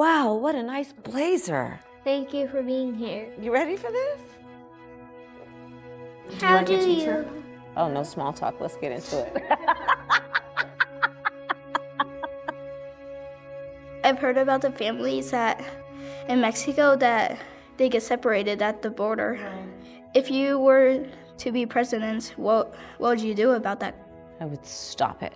Wow, what a nice blazer. Thank you for being here. You ready for this? How do you? Oh, no small talk. Let's get into it. I've heard about the families that in Mexico that they get separated at the border. If you were to be president, what would you do about that? I would stop it,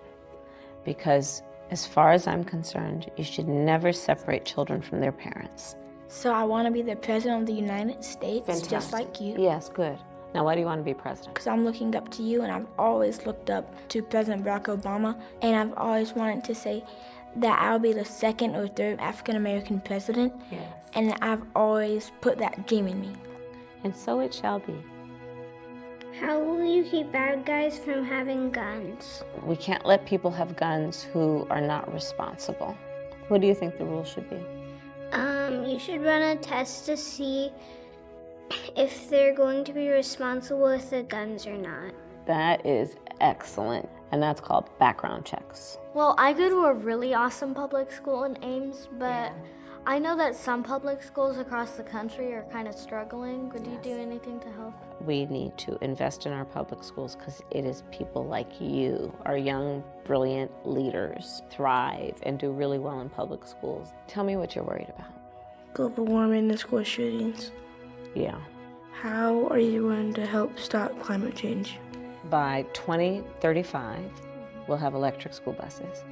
because as far as I'm concerned, you should never separate children from their parents. So I want to be the president of the United States, just like you. Yes, good. Now, why do you want to be president? Because I'm looking up to you, and I've always looked up to President Barack Obama, and I've always wanted to say that I'll be the second or third African-American president, Yes. and I've always put that dream in me. And so it shall be. How will you keep bad guys from having guns? We can't let people have guns who are not responsible. What do you think the rules should be? You should run a test to see if they're going to be responsible with the guns or not. That is excellent, and that's called background checks. Well, I go to a really awesome public school in Ames, but I know that some public schools across the country are kind of struggling. Would you do anything to help? We need to invest in our public schools because it is people like you, our young, brilliant leaders, thrive and do really well in public schools. Tell me what you're worried about. Global warming and school shootings. Yeah. How are you going to help stop climate change? By 2035, we'll have electric school buses.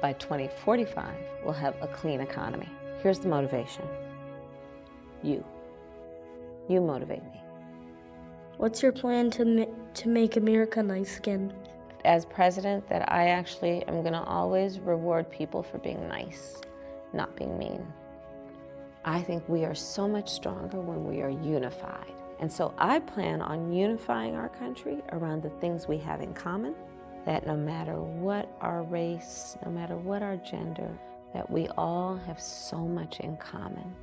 By 2045, we'll have a clean economy. Here's the motivation. You. You motivate me. What's your plan to make America nice again? As president, that I actually am going to always reward people for being nice, not being mean. I think we are so much stronger when we are unified. And so I plan on unifying our country around the things we have in common, that no matter what our race, no matter what our gender, that we all have so much in common.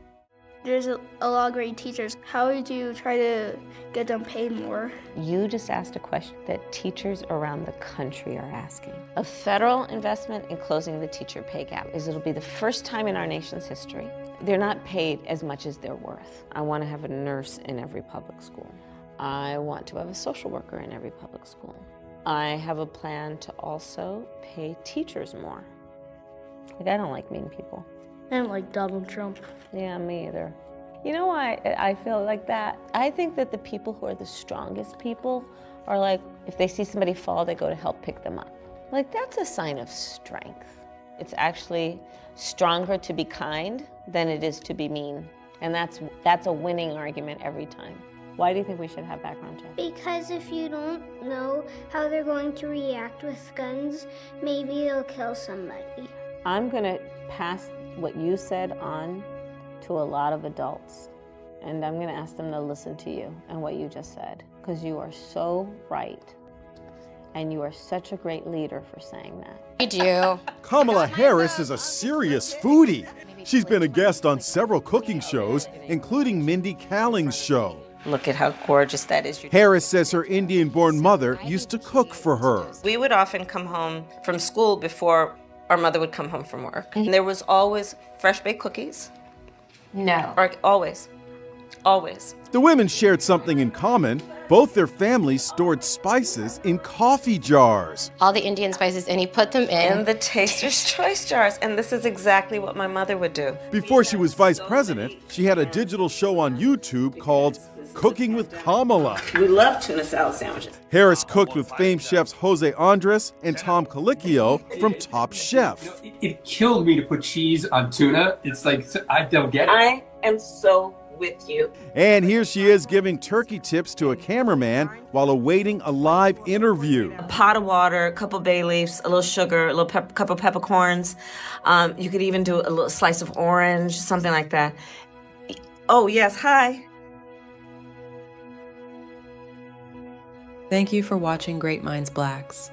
There's a lot of great teachers. How would you try to get them paid more? You just asked a question that teachers around the country are asking. A federal investment in closing the teacher pay gap is it'll be the first time in our nation's history. They're not paid as much as they're worth. I want to have a nurse in every public school. I want to have a social worker in every public school. I have a plan to also pay teachers more. Like, I don't like mean people. I don't like Donald Trump. Yeah, me either. You know why I feel like that? I think that the people who are the strongest people are like, if they see somebody fall, they go to help pick them up. Like, that's a sign of strength. It's actually stronger to be kind than it is to be mean. And that's a winning argument every time. Why do you think we should have background checks? Because if you don't know how they're going to react with guns, maybe they'll kill somebody. I'm gonna pass what you said on to a lot of adults, and I'm gonna ask them to listen to you and what you just said, because you are so right, and you are such a great leader for saying that. I do. Kamala Harris is a serious foodie. She's been a guest on several cooking shows, including Mindy Kaling's show. Look at how gorgeous that is. Harris says her Indian-born mother used to cook for her. We would often come home from school before our mother would come home from work. And there was always fresh baked cookies. No. Or always. Always. The women shared something in common. Both their families stored spices in coffee jars. All the Indian spices, and he put them in. In the Taster's Choice jars. And this is exactly what my mother would do. Before she was vice president, she had a digital show on YouTube called Cooking with Kamala. We love tuna salad sandwiches. Harris cooked with famed chefs Jose Andres and Tom Colicchio from Top Chef. It killed me to put cheese on tuna. It's like, I don't get it. I am so with you. And here she is giving turkey tips to a cameraman while awaiting a live interview. A pot of water, a couple bay leaves, a little sugar, a little couple peppercorns. You could even do a little slice of orange, something like that. Oh, yes, hi. Thank you for watching Great Minds Blacks.